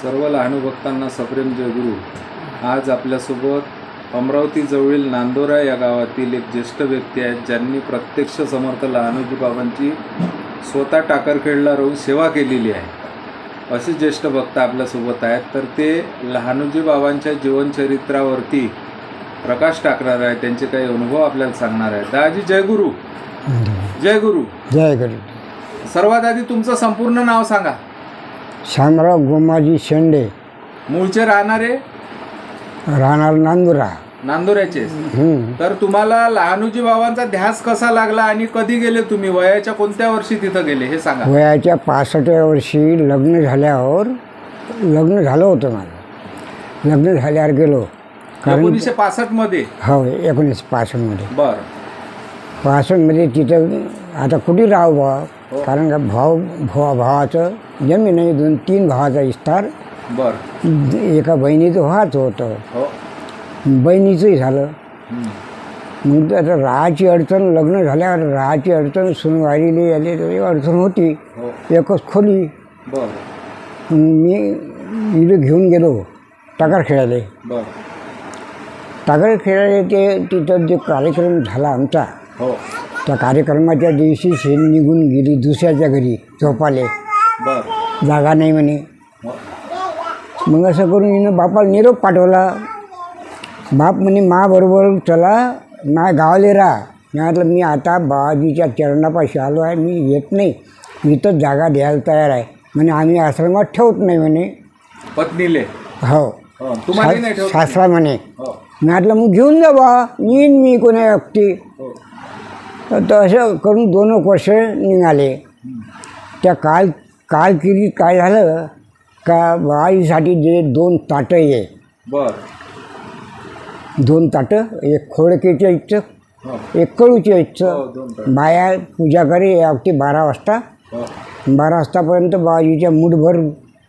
सर्व लहानू भक्तांना सप्रेम जयगुरु. आज आपल्यासोबत अमरावती जवळील नांदोरा या गावातील एक ज्येष्ठ व्यक्ती आहेत, ज्यांनी प्रत्यक्ष समर्थ लहानूजी बाबांची स्वतः टाकरखेडला राहून सेवा केलेली आहे. असे ज्येष्ठ भक्त आपल्यासोबत आहेत. तर ते लहानूजी बाबांच्या जीवनचरित्रावरती प्रकाश टाकणार आहे, त्यांचे काही अनुभव आपल्याला सांगणार आहेत. दादाजी जय गुरु. जय गुरु. जय गुरु. सर्वात आधी तुमचं संपूर्ण नाव सांगा. शामराव गोमाजी शेंडे. मूळचे राहणारे? राहणार नांदुरा. नांदोऱ्याचे. तर तुम्हाला लहानूजी बाबांचा ध्यास कसा लागला आणि कधी गेले तुम्ही? वयाच्या कोणत्या वर्षी तिथं गेले हे सांगा. वयाच्या 65व्या वर्षी लग्न झाल्यावर झालं होतं माझं. लग्न झाल्यावर गेलो. 1965 मध्ये? हो, 1965 बर. 65 तिथं आता कुठे राहू बा, कारण का भावाचं जमीन आहे. 2-3 भावाचा विस्तार. बर. एका बहिणीचं व्हायचं होतं. हो. बहिणीचंही झालं. मग आता राहायची अडचण, लग्न झाल्यावर राहायची अडचण, सुनवारीली आली तरी अडचण होती. एकच खोली. बर. मी इथे घेऊन गेलो टाकर खेळायला. बर. टाकर खेळायला ते तिथं जे कार्यक्रम झाला आमचा, हो, त्या कार्यक्रमाच्या दिवशी शेण निघून गेली दुसऱ्याच्या घरी झोपाले. बर. जागा नाही म्हणे. मग असं करून हिनं बापाला निरोप पाठवला. बाप म्हणे माबरोबर चला, मा गावाले राहा. मी म्हटलं मी आता बाबाजीच्या चरणापाशी आलो आहे, मी येत नाही, इथंच जागा द्यायला तयार आहे. म्हणे आम्ही आश्रमात ठेवत नाही म्हणे. पत्नीले? हो. तुम्हाला नाही ठेवत? सासरा म्हणे. हो. मी म्हटलं मग घेऊन जा बा, येईन मी कोणा व्यक्ती. हो. तर असं करून 2 वर्ष निघाले. त्या कालकिरीत काय झालं का, बाईसाठी जे 2 ताटं आहे. बर. 2 ताटं, एक खोडकेच्या इच्छं, हो, एक कळूच्या हो, इच्छं. 2 ताटं. बाया पूजा करे अगदी 12 वाजता. हो. 12 वाजतापर्यंत बाबाजीच्या मुठभर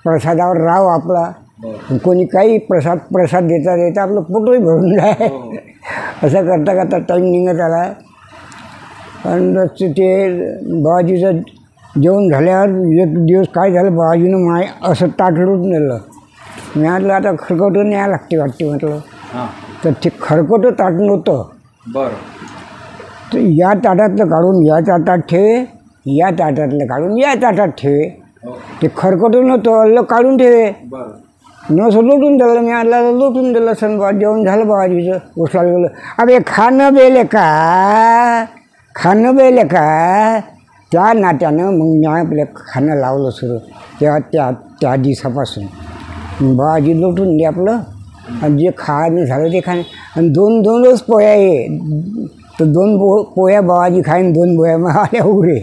प्रसादावर राव आपला. बर. कोणी काही प्रसाद देता आपलं पोटही भरून जाय. हो. असं करता करता टाईम निघत आला. आणि ते बाबाजीचं जेवण झाल्यावर एक दिवस काय झालं, बाबाजीनं माय असं ताटडून नेलं. मी म्हटलं आता खरकटं न्यायला लागते वाटते म्हटलं. हां. तर ते खरकटं ताट नव्हतं. बरं. तर या ताटातलं काढून या ताटात ठेवे, या ताटातलं काढून या ताटात ठेवे. हो. ते खरकटं नव्हतं, अल्लं काढून ठेवे. बरं. नसं लोटून दिलं. मी आला लोटून दिलं. सण बा जेवण झालं बाबाजीचं. उचलायला गेलं. अबे खाणं बेले का, खाणं बेले का. त्या नात्यानं मग मी आपल्या खाणं लावलं सुरू. तेव्हा त्या दिवसापासून बाबाजी लोटून दे आपलं, आणि जे खाणं झालं ते खाणं. आणि 2 पोया आहे. तर 2 पोया बाबाजी खाईन, 2 पोया मला उरे.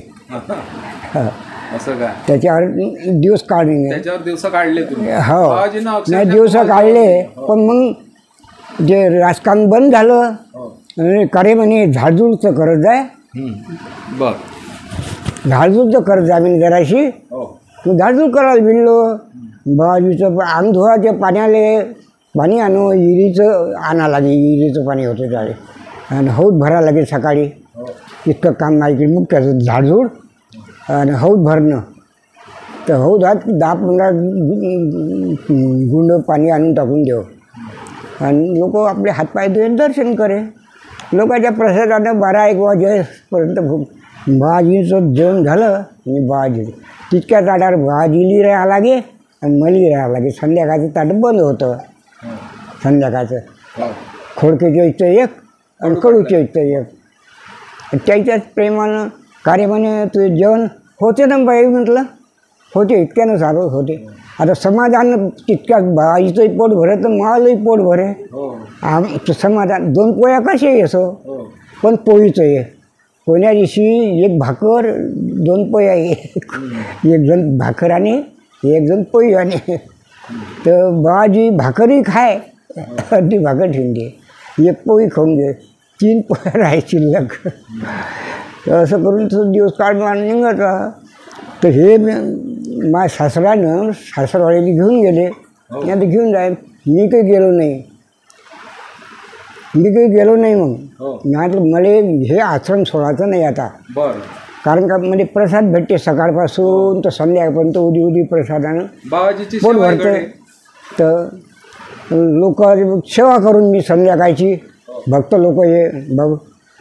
असं का? त्याच्यावर दिवस काढले. त्याच्यावर दिवस काढले तुम्ही? हो, नाही दिवस काढले. पण मग जे राजकारण बंद झालं. करे म्हणे झाडझूडचं कर्ज आहे. बर. झाडझूडचं कर्ज आहे म्हणे जराशी. मग झाडझूड करायला भिडलो. बाबाजीचं अंग धुवाच्या पाणी आणू, विहिरीचं आणा लागे. विहिरीचं पाणी होतं त्यावेळी. आणि हौद भरायला लागेल सकाळी. इतकं काम नाही की मग त्याचं झाडझूड आणि हौद भरणं. तर हौदात 10-15 गुंड पाणी आणून टाकून देऊ. आणि लोक आपले हातपाय धुवून दर्शन करे. लोकांच्या प्रसादानं 12-1 वाजेपर्यंत बाबाजीचं जेवण झालं. आणि बाबाजी तितक्या ताटावर बाबाजीली राहायला लागे आणि मली राहायला लागे. संध्याकाळचं ताट बंद होतं. संध्याकाळचं खोडकेच्या इथं एक आणि कडूच्या इथं एक. त्याच्याच प्रेमानं कार्यमाने तुझे जेवण होते ना बाई म्हटलं. होते, इतक्यानं चालू होते. आता समाधान तितक्याच बाईचंही पोट भरे तर मलाही पोट भरे. समाधान 2 पोया कसे असो, पण पोळीचं आहे. कोण्या दिवशी 1 भाकर 2 पोया आहे. 1 जण भाकर आणि 1 जण पोळी आणि. तर बाबाजी भाकरही खाय, अर्धी भाकर ठेवून दे, 1 पोळी खाऊन दे, 3 पोया राहायची शिल्लक. तर असं करून तो दिवस काढून निघत राहा. तर हे माझ्या सासरवाडीला घेऊन गेले. आता घेऊन जाय. मी काही गेलो नाही. मग मी म्हटलं मला हे आश्रम सोडायचं नाही आता. कारण का म्हणजे प्रसाद भेटते सकाळपासून तर संध्याकाळपर्यंत. उदी प्रसादानं बाबाजीची पोट भरतं. तर लोक सेवा करून मी संध्याकाळची भक्त लोक ये बघ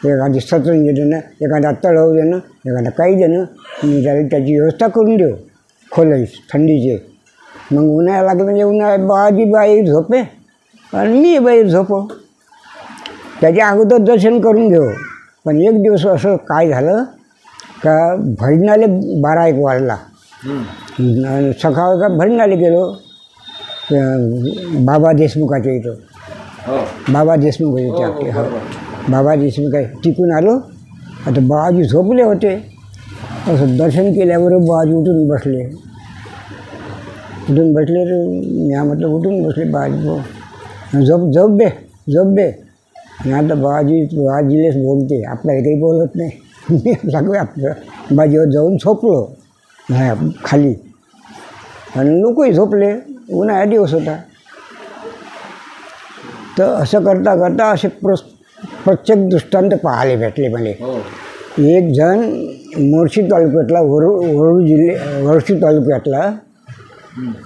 एखादी सत्संग देणं, एखादा तळव देणं, एखादा काही देणं, मी त्याची व्यवस्था करून देऊ खोलं थंडीचे. मग उन्हाळ्या लागलं म्हणजे उन्हाळ्यात बाजी बाई झोपे आणि मी बाई झोपो. त्याच्या अगोदर दर्शन करून घेऊ. पण एक दिवस असं काय झालं का भजनाले 12-1 वाजला. सकाळ का भजनाले गेलो बाबा देशमुखाच्या इथं. बाबा देशमुख होते आपले. हो बाबा देशमुख आहे. तिकून आलो. आता बाबाजी झोपले होते. असं दर्शन केल्यावर बाबाजी उठून बसले. तर मी म्हटलं उठून बसले बाबाजी. झोप बे. मी आता बाबाजीलेच बोलते, आपल्याला काही बोलत नाही. मी लागलो आपलं बाजीवर जाऊन झोपलो खाली. आणि लोकही झोपले. उन्हाळ्या दिवस होता. तर असं करता करता असे प्रत्येक दृष्टांत पाहायला भेटले मला. एक जण मोर्शी तालुक्यातला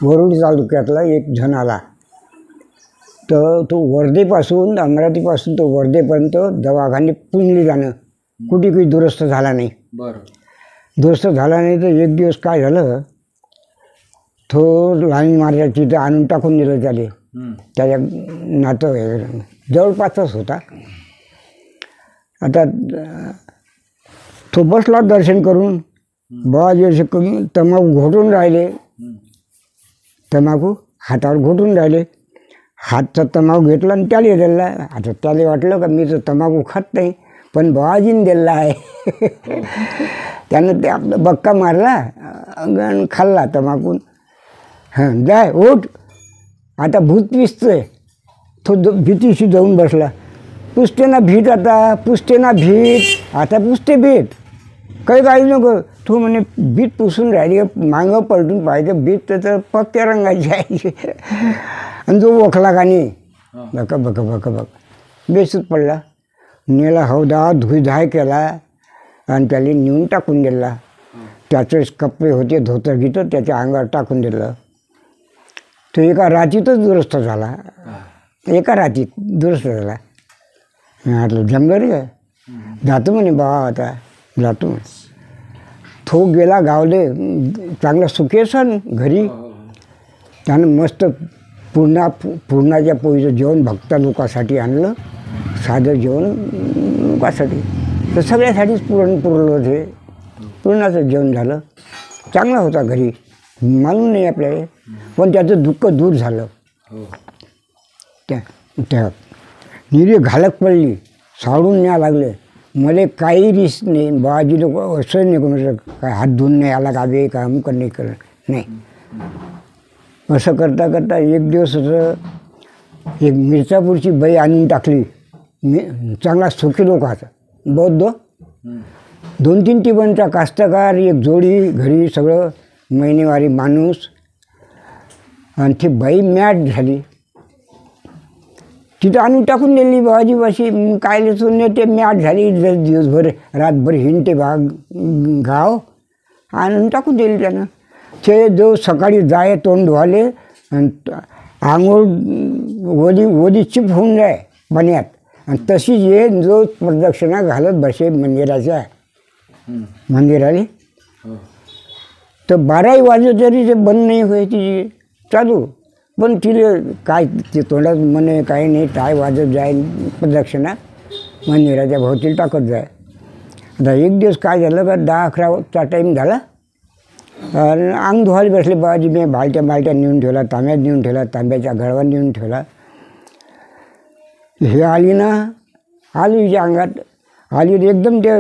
वरुड तालुक्यातला एक जण आला. तर तो वर्धेपासून अमरावतीपासून तो वर्धेपर्यंत दवाखाने पुंजली जाणं कुठे काही दुरुस्त झाला नाही. दुरुस्त झाला नाही. तर एक दिवस काय झालं, तो लाईन मारायच्या तिथं आणून टाकून दिलं त्याला. त्याच्या नातं जवळपासच होता. आता तो बसला दर्शन करून. बाबाजी असे तंबाखू घोटून राहिले. तंबाखू हातावर घोटून राहिले. हातचा तंबाखू घेतला आणि त्याला दिला. आता त्याला वाटलं का मी तर तंबाखू खात नाही, पण बाबाजीने दिला आहे. त्यानं ते आपलं बक्का मारला आणि खाल्ला तंबाखू. हां जाय उठ, आता भूत पिसतोय. तो भीतीशी जाऊन बसला. पुसते ना भीत, आता पुसते ना भीत, आता पुसते भीत, काही नको. तो म्हणे भीत पुसून राहिली. मागं पलटून पाहिजे भीत तर पक्क्या रंगाची आहे. आणि जो ओखला गाणी बक बेसूत पडला. नेला हौदा धुईधाय केला आणि त्याला नेऊन टाकून दिला. त्याचे कपडे होते धोतर घेतं त्याच्या अंगावर टाकून दिलं. तो एका रात्रीतच दुरुस्त झाला. एका रात्रीत दुरुस्त झाला. मी म्हटलं जमलं रे काय, जातो म्हणे बाबा आता जातो. तो गेला गावले चांगला सुखी सण घरी. त्यानं मस्त पूर्णाच्या पोळीचं जेवण भक्त लोकांसाठी आणलं. साधं जेवण लोकांसाठी. तर सगळ्यासाठीच पुरलं होते. पूर्णाचं जेवण झालं. चांगला होता घरी, मालूम नाही आपल्याला. पण त्याचं दुःख दूर झालं. त्या निरी घालक पडली, साडून न्या लागले. मला काही रिस नाही. बाबाजी लोक असं नाही कोण काय हात धुवून नाही आला का बे काम कर नाही करत नाही. असं करता करता एक दिवस असं एक मिर्चापूरची बाई आणून टाकली. चांगला सुखी लोक होता बौद्ध. 2-3 टिबांचा कास्तकार, एक जोडी घरी सगळं महिनेवारी माणूस. आणि ती बाई मॅट झाली. तिथं आणून टाकून दिली बाबाजीपाशी. काय सोडणे ते मॅट झाली. दिवसभर रातभर हिंडते गाव आणून टाकून दिली त्यानं. ते जो सकाळी जाय तोंड धुवाले आंघोळ ओली चिप होऊन जाय पाण्यात. आणि तशीच ये जो प्रदक्षिणा घालत बसे मंदिराले. तर 12 वाजे तरी ते बंद नाही होय ती चालू. पण तिला काय ते तोंडात म्हणे काही नाही, टाय वाजत जाईल प्रदक्षिणा मंदिराच्या भोवती टाकत जाय. आता एक दिवस काय झालं का 10-11चा टाईम झाला. आणि अंग धुवायला बसले बाबाजी. मी बालट्या नेऊन ठेवला, तांब्यात नेऊन ठेवला, तांब्याच्या गळवा नेऊन ठेवला. हे आली ना, आली हिच्या अंगात आली एकदम ते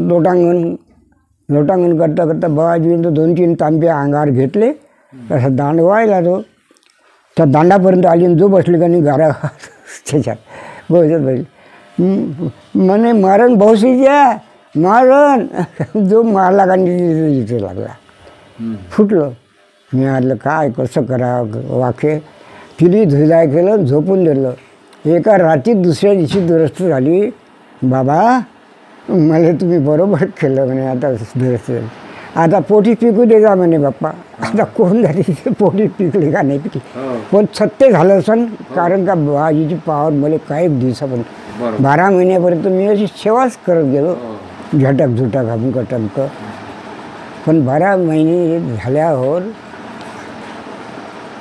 लोटांगण करता करता बाबाजीने 2-3 तांबे अंगावर घेतले. असं दांड व्हायला तो त्या दांडापर्यंत आली. आणि जो बसली का नाही गारा त्याच्यात बसत बसली. म्हणे मारण भाऊसीच्या मारण. जो मारला का नाही तिथे लागला, फुटलं. मी म्हटलं काय कसं करावं वाखे. तिने धुजाय केलं, झोपून दिलं. एका रात्रीत दुसऱ्या दिवशी दुरुस्त झाली. बाबा मला तुम्ही बरोबर केलं म्हणे आता दुरुस्त झाली. आता पोटी पिकू दे जा म्हणे बाप्पा. आता कोण झाली पोटी पिकली का नाही पिकली, हो. पण सत्य झालं सण. कारण का बाबाजीची पावर मला काही दिवसापर्यंत बरोबर. 12 महिन्यापर्यंत मी अशी सेवाच करत गेलो, हो. झटक झुटक हमक. पण 12 महिने झाल्यावर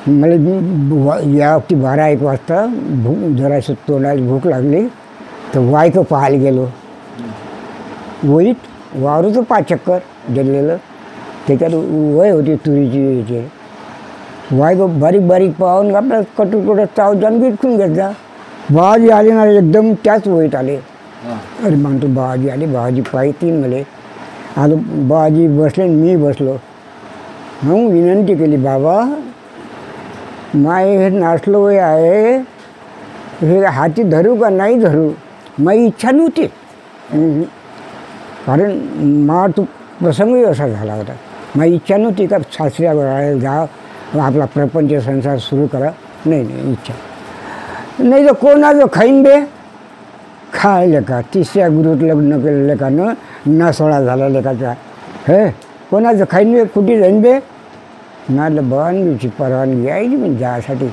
मला या वक्ती 12-1 वाजता जराशी तोंडाला भूक लागली, तर वायकं पाहायला गेलो. वहीत वावर होतं 5 चक्कर गेलेलं, त्याच्यात वय होती तुरीची याची. वायकं बारीक बारीक पाहून आपल्या कटूट चाव जाऊन विटकून घेत जा. बाबाजी आले ना, एकदम त्याच वहीत आले. हां. अरे म्हणतो बाबाजी आले. बाबाजी पायी 3 मले आलो. बाबाजी बसले, मी बसलो. मग विनंती केली, बाबा माय हे नाचलो वय आहे, हे हाती धरू का नाही धरू. माझी इच्छा नव्हती, कारण मा तो प्रसंगही असा झाला होता. माझी इच्छा नव्हती का सासऱ्या घराला जा आपला प्रपंच संसार सुरू करा. नाही इच्छा नाही. तर कोणाचं खाईन बे खायले का. 3ऱ्या गुरुत लग्न केलेलं का न सोळा झालेलं का हे कोणाचं खाईन बे कुठे जाईन बे. ना बाबांची परवानगी आहे की मी जायसाठी.